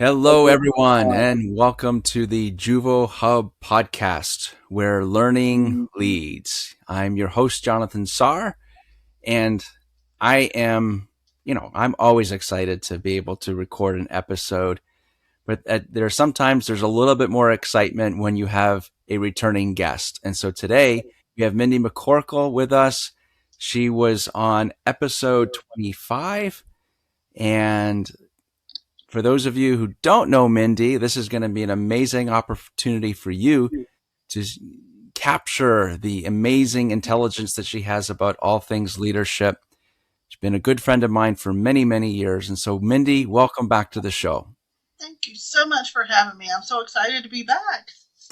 Hello, everyone, and welcome to the Juvo Hub podcast, where learning leads. I'm your host, Jonathan Sarr, and I'm always excited to be able to record an episode. But there's a little bit more excitement when you have a returning guest. And so today we have Mindy McCorkle with us. She was on episode 25, and for those of you who don't know Mindy, this is going to be an amazing opportunity for you to capture the amazing intelligence that she has about all things leadership. She's been a good friend of mine for many, many years. And so, Mindy, welcome back to the show. Thank you so much for having me. I'm so excited to be back.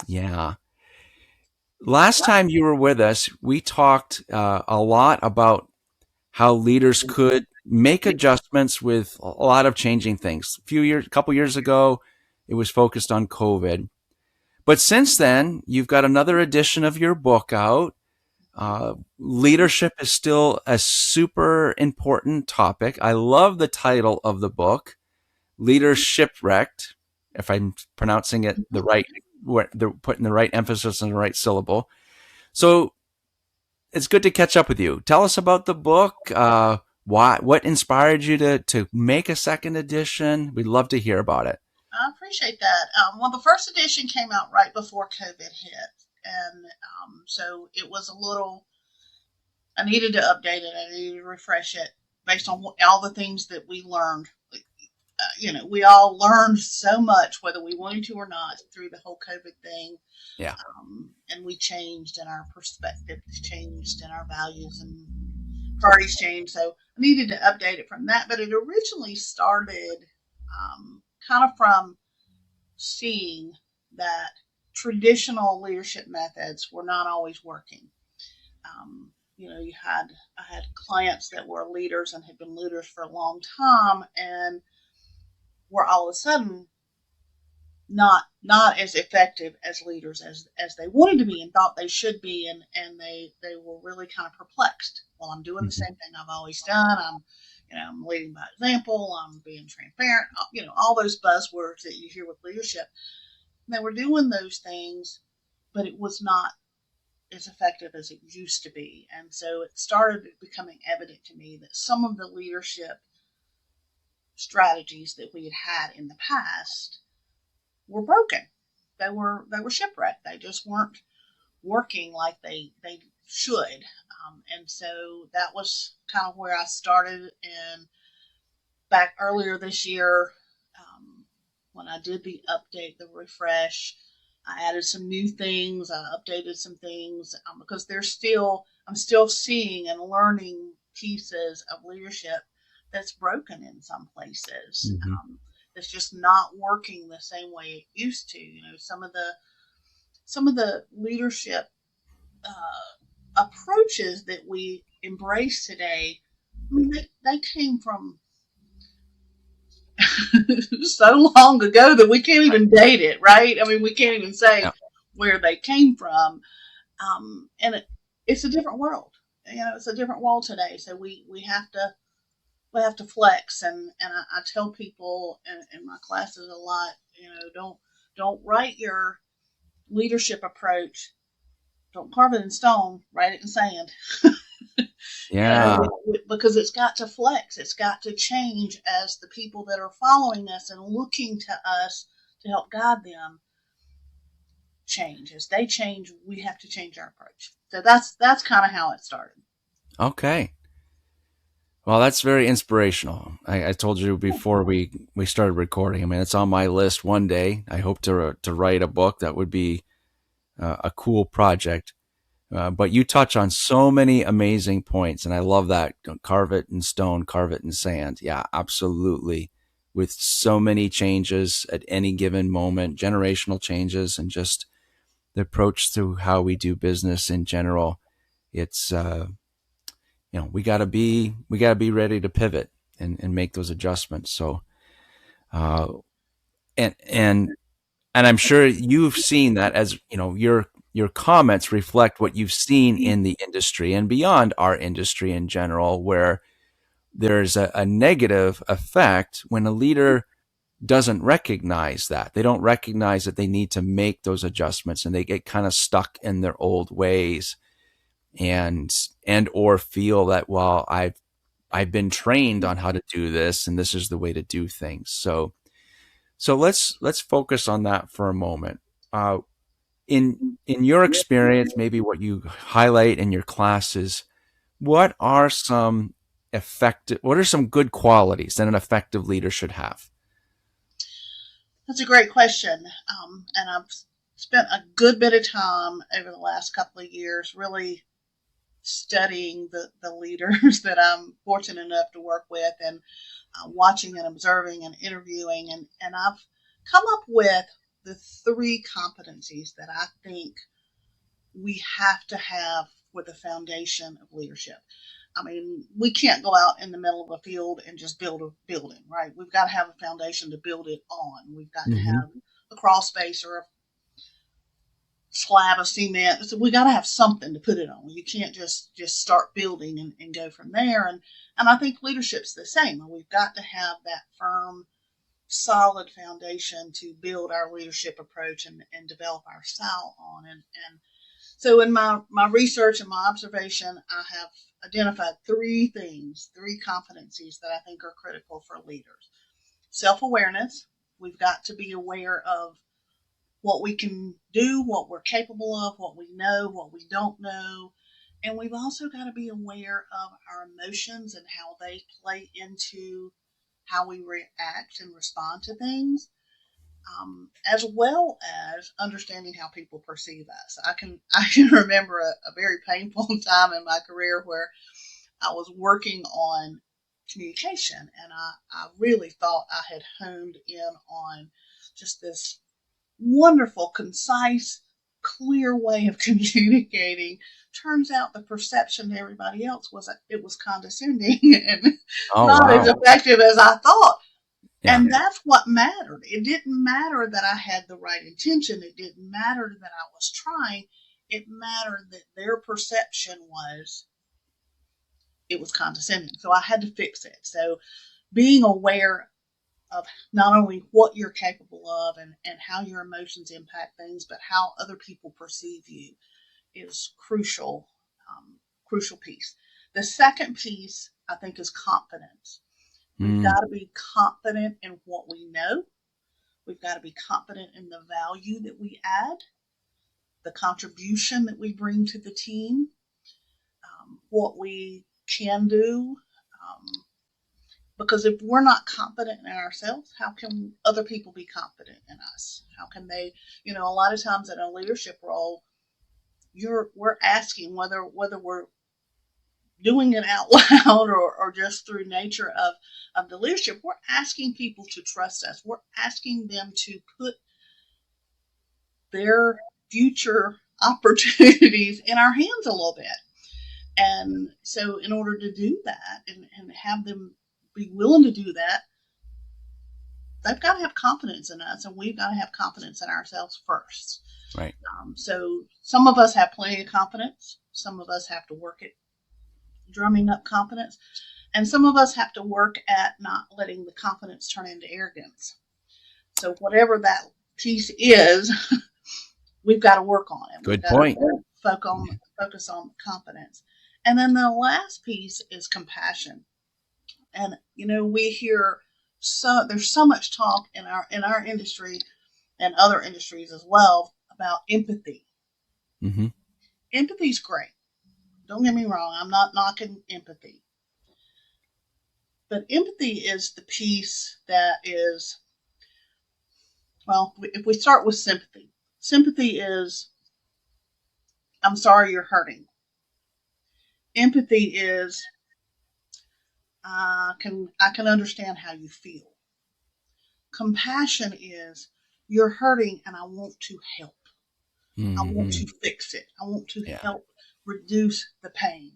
Yeah. Last time you were with us, we talked a lot about how leaders could make adjustments with a lot of changing things. A couple years ago, it was focused on COVID. But since then, you've got another edition of your book out. Leadership is still a super important topic. I love the title of the book, LeadershipWrecked, if I'm pronouncing it the right, they're putting the right emphasis on the right syllable. So it's good to catch up with you. Tell us about the book. What inspired you to make a second edition? We'd love to hear about it. I appreciate that. Well, the first edition came out right before COVID hit. And so it was a little, I needed to update it. I needed to refresh it based on all the things that we learned. We all learned so much, whether we wanted to or not, through the whole COVID thing. Yeah. And we changed, and our perspectives changed, and our values and priorities changed. So I needed to update it from that. But it originally started kind of from seeing that traditional leadership methods were not always working. I had clients that were leaders and had been leaders for a long time, and were all of a sudden not as effective as leaders as they wanted to be and thought they should be, and they were really kind of perplexed. Well, I'm doing the same thing I've always done. I'm leading by example. I'm being transparent. All those buzzwords that you hear with leadership. And they were doing those things, but it was not as effective as it used to be. And so it started becoming evident to me that some of the leadership strategies that we had in the past were broken. They were shipwrecked. They just weren't working like they should. And so that was kind of where I started. And back earlier this year, when I did the update, the refresh, I added some new things. I updated some things because I'm still seeing and learning pieces of leadership that's broken in some places. Mm-hmm. It's just not working the same way it used to. Some of the leadership approaches that we embrace today, I mean, they came from so long ago that we can't even date it, right? I mean, we can't even say where they came from. And it's a different world. It's a different world today. So we have to flex, and I tell people in my classes a lot, don't write your leadership approach, don't carve it in stone, write it in sand. Yeah. Because it's got to flex, it's got to change as the people that are following us and looking to us to help guide them change. As they change, we have to change our approach. So that's kind of how it started. Okay. Well, that's very inspirational. I told you before we started recording. I mean, it's on my list one day. I hope to write a book. That would be a cool project. But you touch on so many amazing points, and I love that. Don't carve it in stone, carve it in sand. Yeah, absolutely. With so many changes at any given moment, generational changes, and just the approach to how we do business in general, it's we got to be ready to pivot and make those adjustments. So, and I'm sure you've seen that, as your comments reflect what you've seen in the industry and beyond our industry in general, where there's a negative effect when a leader doesn't recognize that. They don't recognize that they need to make those adjustments, and they get kind of stuck in their old ways, and or feel that, well, I've been trained on how to do this, and this is the way to do things. So let's focus on that for a moment. Uh, in your experience, maybe what you highlight in your classes, what are some what are some good qualities that an effective leader should have? That's a great question. And I've spent a good bit of time over the last couple of years really studying the leaders that I'm fortunate enough to work with, and watching and observing and interviewing. And I've come up with the three competencies that I think we have to have for the foundation of leadership. I mean, we can't go out in the middle of a field and just build a building, right? We've got to have a foundation to build it on. We've got to Mm-hmm. have a crawl space or a slab of cement. So we got to have something to put it on. You can't just start building and go from there. And I think leadership's the same. We've got to have that firm, solid foundation to build our leadership approach and develop our style on. And so in my research and my observation, I have identified three things, three competencies that I think are critical for leaders. Self-awareness. We've got to be aware of what we can do, what we're capable of, what we know, what we don't know. And we've also got to be aware of our emotions and how they play into how we react and respond to things, as well as understanding how people perceive us. I can remember a very painful time in my career where I was working on communication, and I really thought I had honed in on just this wonderful, concise, clear way of communicating. Turns out the perception to everybody else was that it was condescending and Oh, not as wow. effective as I thought. Yeah. And that's what mattered. It didn't matter that I had the right intention. It didn't matter that I was trying. It mattered that their perception was it was condescending. So I had to fix it. So being aware of not only what you're capable of and how your emotions impact things, but how other people perceive you is crucial, crucial piece. The second piece, I think, is confidence. We've Mm, got to be confident in what we know. We've got to be confident in the value that we add, the contribution that we bring to the team, what we can do. Um, because if we're not confident in ourselves, how can other people be confident in us? How can they, a lot of times in a leadership role, we're asking whether we're doing it out loud or just through nature of the leadership, we're asking people to trust us. We're asking them to put their future opportunities in our hands a little bit. And so, in order to do that and have them be willing to do that, they've got to have confidence in us, and we've got to have confidence in ourselves first. right. So, some of us have plenty of confidence. Some of us have to work at drumming up confidence, and some of us have to work at not letting the confidence turn into arrogance. So, whatever that piece is, we've got to work on it. We've Good got to point. focus on confidence. And then the last piece is compassion. And we hear there's so much talk in our industry and other industries as well about empathy. Mm-hmm. Empathy's great. Don't get me wrong. I'm not knocking empathy. But empathy is the piece that is, well, if we start with sympathy is, I'm sorry you're hurting. Empathy is, I can understand how you feel. Compassion is, you're hurting and I want to help. I want Mm-hmm. to fix it. I want to Yeah. help reduce the pain.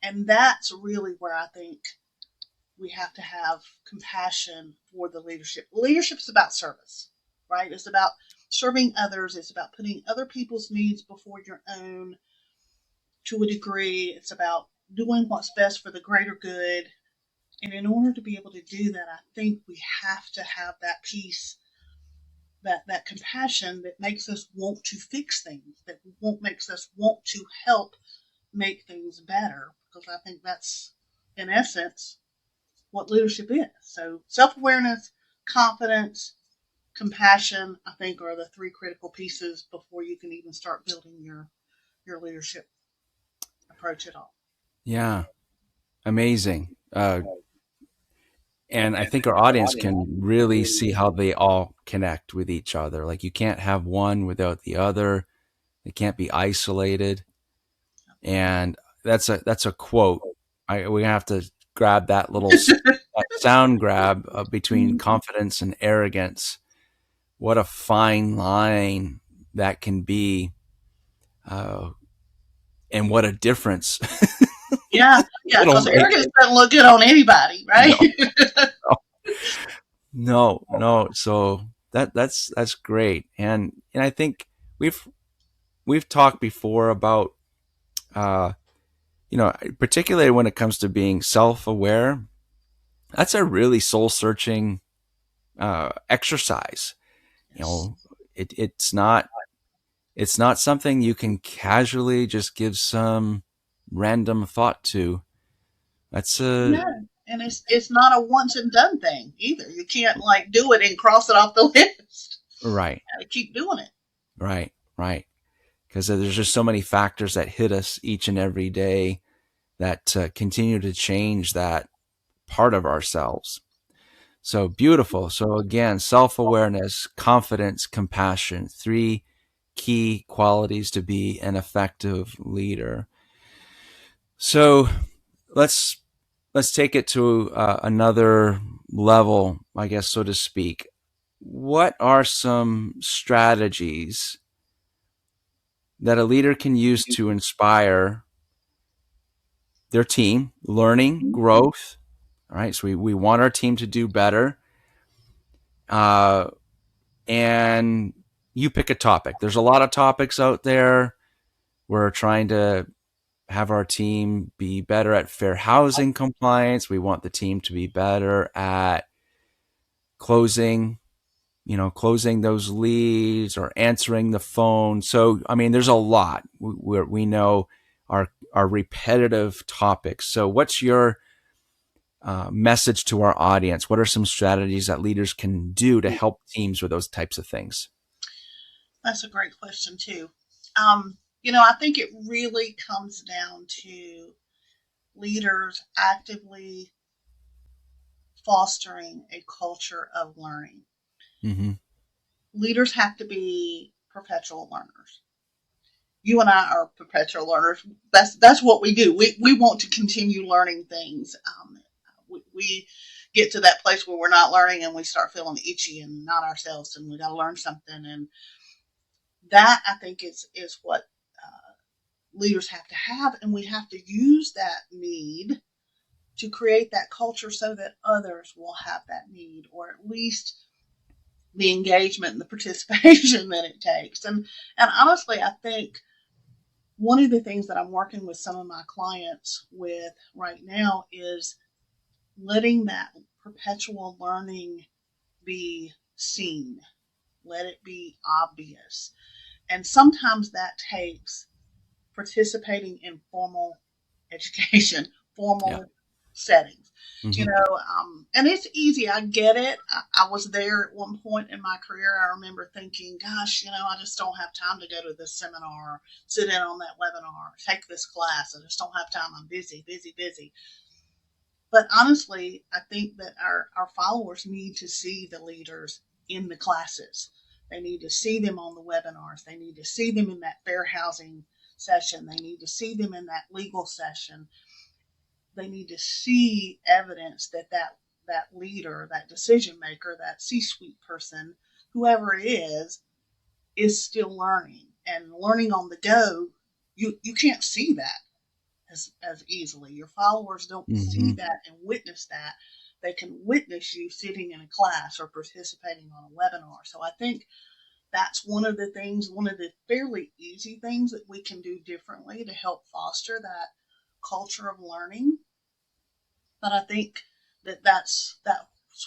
And that's really where I think we have to have compassion for the leadership. Leadership is about service, right? It's about serving others. It's about putting other people's needs before your own to a degree. It's about doing what's best for the greater good. And in order to be able to do that, I think we have to have that piece, that compassion that makes us want to fix things, that won't makes us want to help make things better. Because I think that's, in essence, what leadership is. So self awareness, confidence, compassion, I think, are the three critical pieces before you can even start building your leadership approach at all. Yeah, amazing. And I think our audience can really see how they all connect with each other. Like you can't have one without the other. They can't be isolated. And that's a quote. We have to grab that little that sound grab between confidence and arrogance. What a fine line that can be, uh, and what a difference Yeah, yeah, it'll because make. arrogance doesn't look good on anybody, right? No, no, no. So that's great, and I think we've we've talked before about, uh, particularly when it comes to being self-aware. That's a really soul-searching exercise. You Yes. know, it's not something you can casually just give some random thought to. That's a No, and it's not a once and done thing either. You can't like do it and cross it off the list. right, You got to keep doing it. right. Because there's just so many factors that hit us each and every day that continue to change that part of ourselves. So beautiful. So again, self-awareness, confidence, compassion, three key qualities to be an effective leader. So let's let's take it to another level, I guess, so to speak. What are some strategies that a leader can use to inspire their team, learning, growth? All right, so we want our team to do better. Uh, and you pick a topic. There's a lot of topics out there. We're trying to have our team be better at fair housing compliance. We want the team to be better at closing, closing those leads or answering the phone. So, I mean, there's a lot we know are repetitive topics. So, what's your message to our audience? What are some strategies that leaders can do to help teams with those types of things? That's a great question too. I think it really comes down to leaders actively fostering a culture of learning. Mm-hmm. Leaders have to be perpetual learners. You and I are perpetual learners. That's what we do. We want to continue learning things. We get to that place where we're not learning and we start feeling itchy and not ourselves, and we got to learn something. And that, I think, is what leaders have to have, and we have to use that need to create that culture so that others will have that need, or at least the engagement and the participation that it takes. And honestly, I think one of the things that I'm working with some of my clients with right now is letting that perpetual learning be seen. Let it be obvious. And sometimes that takes participating in formal education, Yeah. formal settings. Mm-hmm. And it's easy. I get it. I was there at one point in my career. I remember thinking, gosh, I just don't have time to go to this seminar, sit in on that webinar, take this class. I just don't have time. I'm busy, busy, busy. But honestly, I think that our followers need to see the leaders in the classes. They need to see them on the webinars. They need to see them in that fair housing session. They need to see them in that legal session. They need to see evidence that leader, that decision maker, that C-suite person, whoever it is still learning and learning on the go. You can't see that as easily. Your followers don't see Mm-hmm. that and witness that. They can witness you sitting in a class or participating on a webinar. So I think that's one of the things, one of the fairly easy things that we can do differently to help foster that culture of learning. But I think that's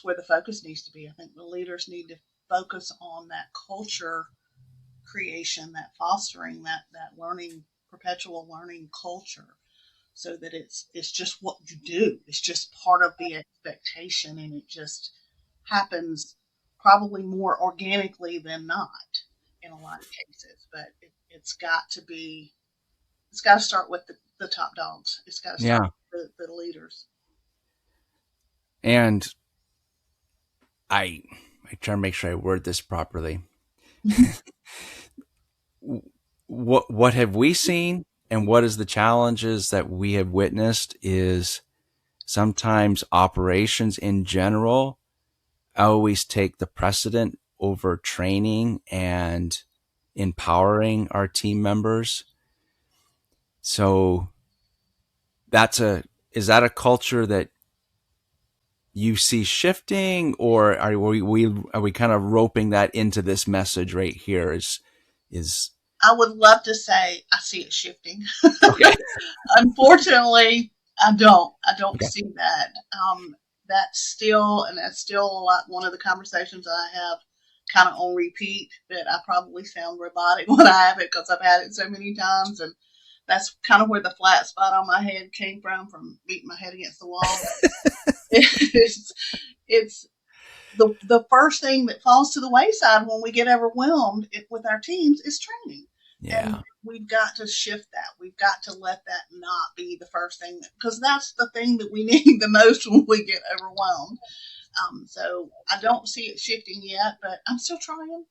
where the focus needs to be. I think the leaders need to focus on that culture creation, that fostering, that learning, perpetual learning culture, so that it's just what you do. It's just part of the expectation, and it just happens probably more organically than not in a lot of cases. But it's got to be. It's got to start with the top dogs. It's got to start Yeah. with the leaders. And I I try to make sure I word this properly. What have we seen and what is the challenges that we have witnessed is sometimes operations in general always take the precedent over training and empowering our team members. So that's a is that a culture that you see shifting, or are we kind of roping that into this message right here? Is I would love to say I see it shifting. okay. Unfortunately, I don't. I don't Okay. see that. That's still a lot. One of the conversations I have kind of on repeat. That I probably sound robotic when I have it because I've had it so many times, and that's kind of where the flat spot on my head came from beating my head against the wall. But it's it's the first thing that falls to the wayside when we get overwhelmed with our teams is training. And Yeah. we've got to shift that. We've got to let that not be the first thing, because that's the thing that we need the most when we get overwhelmed. So I don't see it shifting yet, but I'm still trying.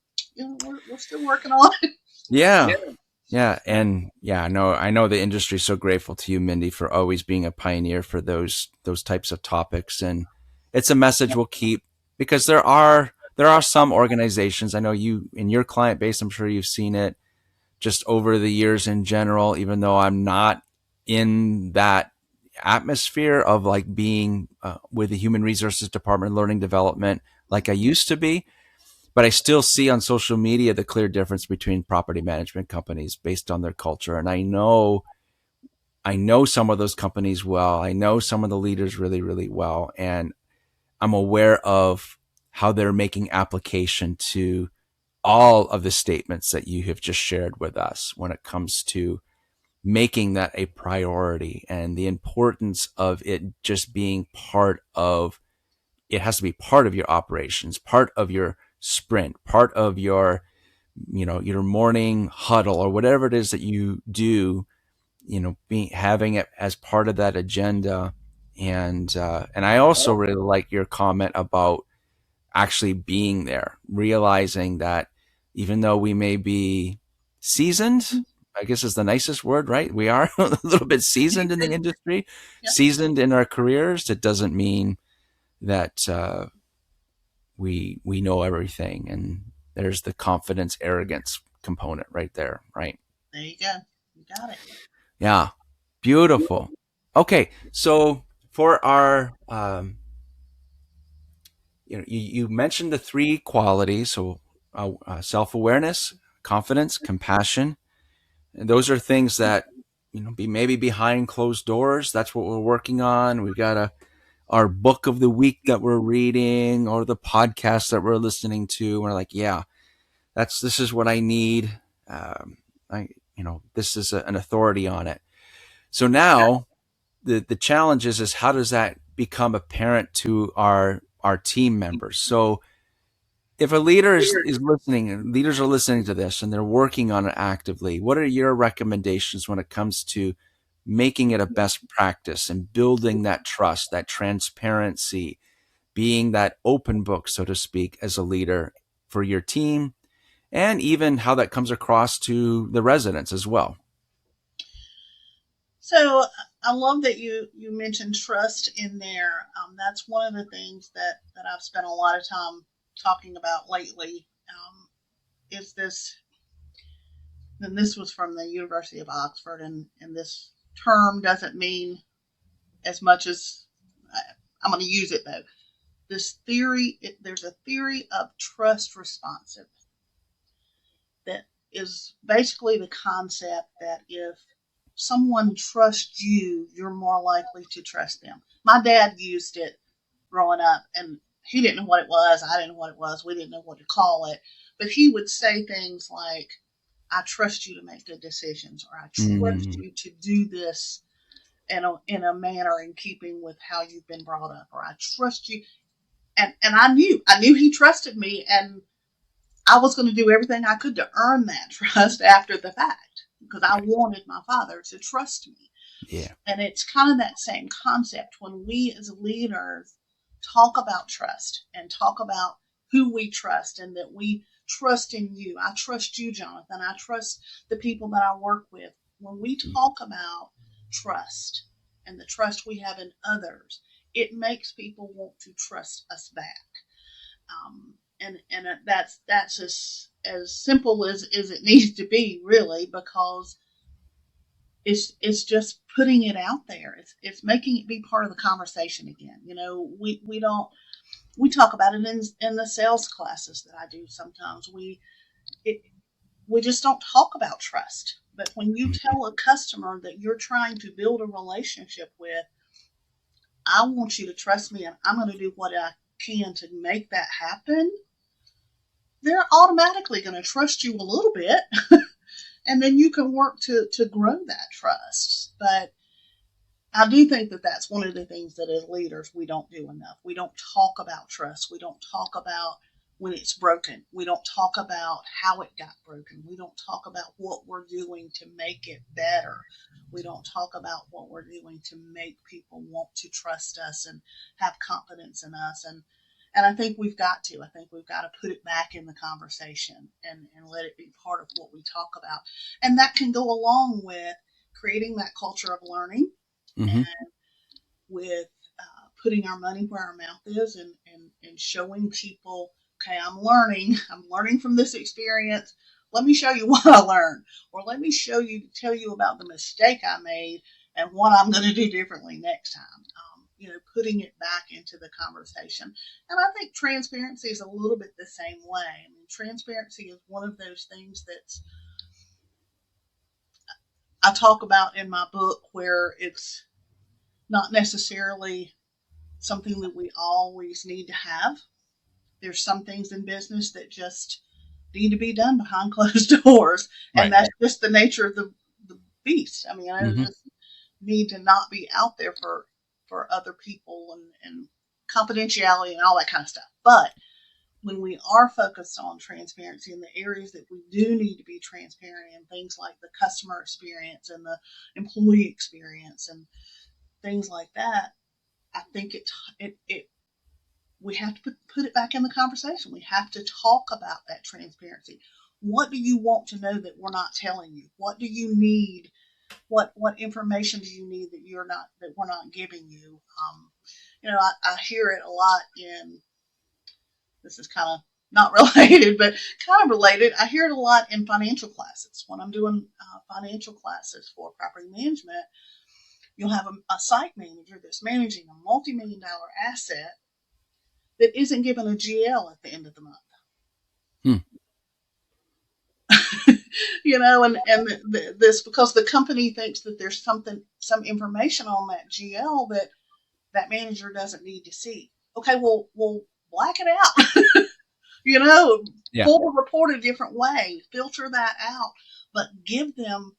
We're still working on it. Yeah. Yeah. And yeah, I know the industry is so grateful to you, Mindy, for always being a pioneer for those types of topics. And it's a message we'll keep because there are some organizations. I know you in your client base, I'm sure you've seen it just over the years in general, even though I'm not in that atmosphere of like being with the human resources department, learning development, like I used to be. But I still see on social media the clear difference between property management companies based on their culture. And I know some of those companies well. I know some of the leaders really, really well. And I'm aware of how they're making application to all of the statements that you have just shared with us when it comes to making that a priority and the importance of it just being part of it has to be part of your operations, part of your sprint, part of your your morning huddle or whatever it is that you do, having it as part of that agenda. And I also really like your comment about actually being there, realizing that even though we may be seasoned, I guess is the nicest word, right? We are a little bit seasoned in the industry, Yep. seasoned in our careers. It doesn't mean that we know everything. And there's the confidence, arrogance component right there, right? There you go. You got it. Yeah, beautiful. Okay, so for our you mentioned the three qualities, so self-awareness, confidence, compassion. And those are things that be maybe behind closed doors. That's what we're working on. We've got our book of the week that we're reading or the podcast that we're listening to. We're like, yeah, this is what I need. I this is an authority on it. So now the challenge is how does that become apparent to our team members? So if a leader is listening and leaders are listening to this and they're working on it actively, what are your recommendations when it comes to making it a best practice and building that trust, that transparency, being that open book, so to speak, as a leader for your team, and even how that comes across to the residents as well? So I love that you mentioned trust in there. That's one of the things that I've spent a lot of time talking about lately. Is this? And this was from the University of Oxford, and this term doesn't mean as much as I'm going to use it though. This theory, there's a theory of trust responsive that is basically the concept that if someone trusts you, you're more likely to trust them. My dad used it growing up, and he didn't know what it was. I didn't know what it was. We didn't know what to call it. But he would say things like, I trust you to make good decisions, or I trust Mm. you to do this in a manner in keeping with how you've been brought up, or I trust you. And I knew he trusted me, and I was going to do everything I could to earn that trust after the fact, because I wanted my father to trust me. Yeah. And it's kind of that same concept when we as leaders talk about trust and talk about who we trust, and that we trust in you. I trust you, Jonathan. I trust the people that I work with. When we talk about trust and the trust we have in others, it makes people want to trust us back. And that's as simple as it needs to be, really, because it's just putting it out there. It's making it be part of the conversation again. You know, we don't we talk about it in the sales classes that I do. Sometimes it, we just don't talk about trust. But when you Mhm. tell a customer that you're trying to build a relationship with, I want you to trust me, and I'm going to do what I can to make that happen. They're automatically going to trust you a little bit, and then you can work to grow that trust. But I do think that that's one of the things that as leaders we don't do enough. We don't talk about trust. We don't talk about when it's broken. We don't talk about how it got broken. We don't talk about what we're doing to make it better. We don't talk about what we're doing to make people want to trust us and have confidence in us. And I think we've got to. I think we've got to put it back in the conversation and let it be part of what we talk about. And that can go along with creating that culture of learning, Mhm. with putting our money where our mouth is, and showing people, okay, I'm learning from this experience. Let me show you what I learned, or let me tell you about the mistake I made and what I'm going to do differently next time. You know, putting it back into the conversation. And I think transparency is a little bit the same way. I mean, transparency is one of those things that's I talk about in my book, where it's not necessarily something that we always need to have. There's some things in business that just need to be done behind closed doors, and Right. that's just the nature of the beast. I mean, I Mhm. just need to not be out there for other people, and confidentiality and all that kind of stuff. But when we are focused on transparency in the areas that we do need to be transparent in, things like the customer experience and the employee experience and things like that, I think it we have to put it back in the conversation. We have to talk about that transparency. What do you want to know that we're not telling you? What do you need? What information do you need that we're not giving you? You know, I hear it a lot in, this is kind of not related, but kind of related. I hear it a lot in financial classes when I'm doing financial classes for property management. You'll have a site manager that's managing a multi-million-dollar asset that isn't given a GL at the end of the month. Hmm. You know, and this because the company thinks that there's some information on that GL that that manager doesn't need to see. Okay, well, black it out. You know, Yeah. pull the report a different way, filter that out, but give them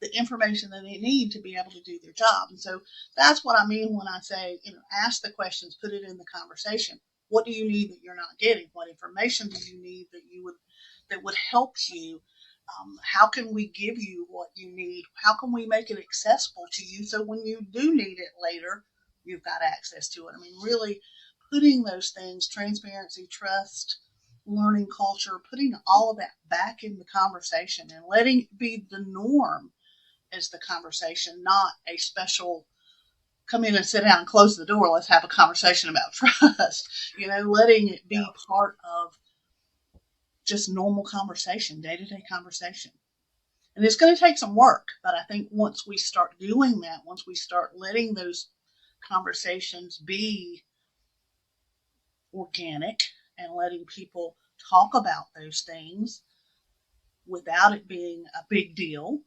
the information that they need to be able to do their job. And so that's what I mean when I say, you know, ask the questions, put it in the conversation. What do you need that you're not getting? What information do you need that would help you? How can we give you what you need? How can we make it accessible to you so when you do need it later, you've got access to it? I mean, really putting those things, transparency, trust, learning culture, putting all of that back in the conversation and letting it be the norm as the conversation, not a special come in and sit down and close the door. Let's have a conversation about trust. You know, letting it be part of just normal conversation, day to day conversation. And it's going to take some work, but I think once we start doing that, once we start letting those conversations be organic and letting people talk about those things without it being a big deal,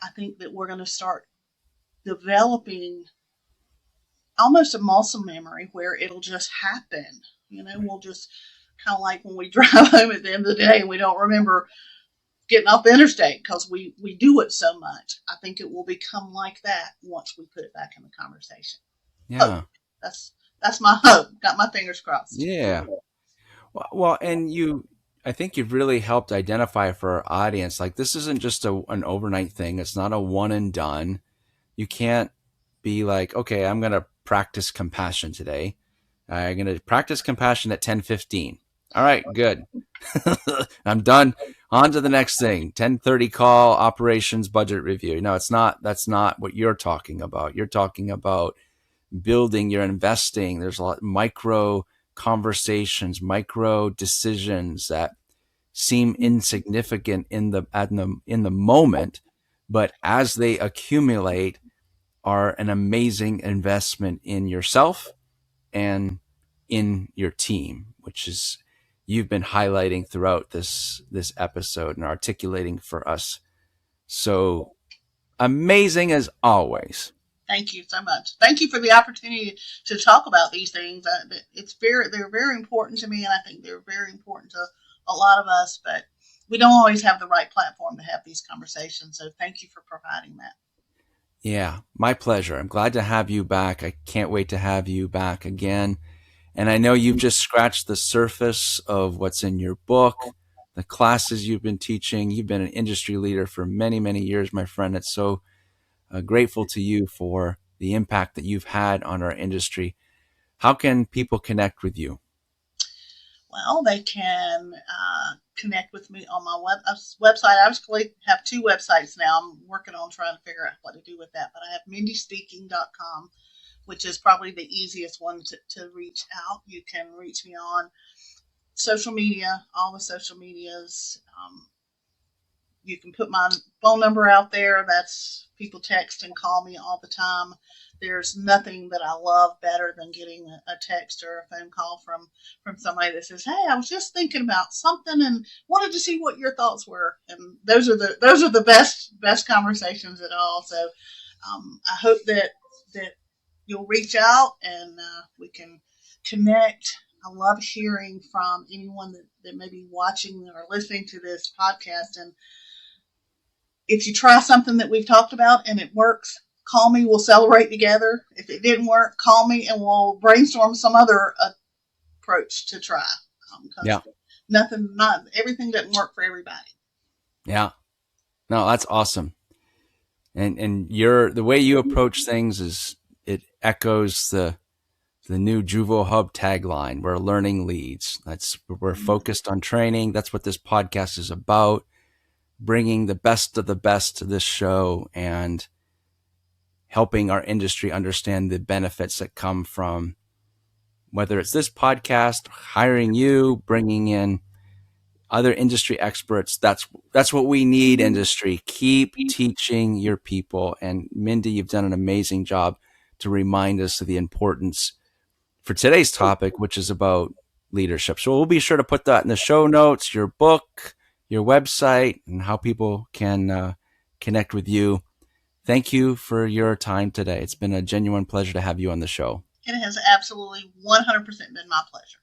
I think that we're going to start developing almost a muscle memory where it'll just happen. We'll just kind of like when we drive home at the end of the day and we don't remember getting off the interstate because we do it so much. I think it will become like that once we put it back in the conversation. Hope. Yeah. That's that's my hope. Got my fingers crossed. Yeah. Well, and I think you've really helped identify for our audience, like this isn't just an overnight thing. It's not a one and done. You can't be like, okay, I'm going to practice compassion today. I'm going to practice compassion at 10:15. All right, good. I'm done. On to the next thing. 10:30 call, operations budget review. No, that's not what you're talking about. You're talking about building, you're investing. There's a lot of micro conversations, micro decisions that seem insignificant in the moment, but as they accumulate are an amazing investment in yourself and in your team, which is you've been highlighting throughout this episode and articulating for us. So amazing as always. Thank you so much. Thank you for the opportunity to talk about these things. They're very important to me, and I think they're very important to a lot of us. But we don't always have the right platform to have these conversations. So thank you for providing that. Yeah, my pleasure. I'm glad to have you back. I can't wait to have you back again. And I know you've just scratched the surface of what's in your book, the classes you've been teaching. You've been an industry leader for many, many years, my friend. It's so grateful to you for the impact that you've had on our industry. How can people connect with you? Well, they can connect with me on my website. I actually have two websites now. I'm working on trying to figure out what to do with that. But I have mindyspeaking.com, which is probably the easiest one to reach out. You can reach me on social media, all the social medias. You can put my phone number out there. That's people text and call me all the time. There's nothing that I love better than getting a text or a phone call from somebody that says, "Hey, I was just thinking about something and wanted to see what your thoughts were." And those are the best conversations at all. So I hope that you'll reach out and we can connect. I love hearing from anyone that may be watching or listening to this podcast. And if you try something that we've talked about and it works, call me. We'll celebrate together. If it didn't work, call me and we'll brainstorm some other approach to try. Yeah. Not everything doesn't work for everybody. Yeah. No, that's awesome. And the way you approach things it echoes the new Juvo Hub tagline, where learning leads. We're focused on training. That's what this podcast is about, bringing the best of the best to this show and helping our industry understand the benefits that come from whether it's this podcast, hiring you, bringing in other industry experts. That's what we need, industry. Keep teaching your people. And Mindy, you've done an amazing job to remind us of the importance for today's topic, which is about leadership. So we'll be sure to put that in the show notes, your book, your website, and how people can connect with you. Thank you for your time today. It's been a genuine pleasure to have you on the show. It has absolutely 100% been my pleasure.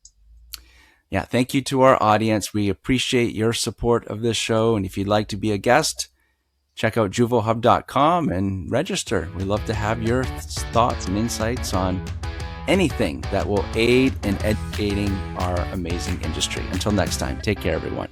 Yeah, thank you to our audience. We appreciate your support of this show. And if you'd like to be a guest, check out juvohub.com and register. We'd love to have your thoughts and insights on anything that will aid in educating our amazing industry. Until next time, take care, everyone.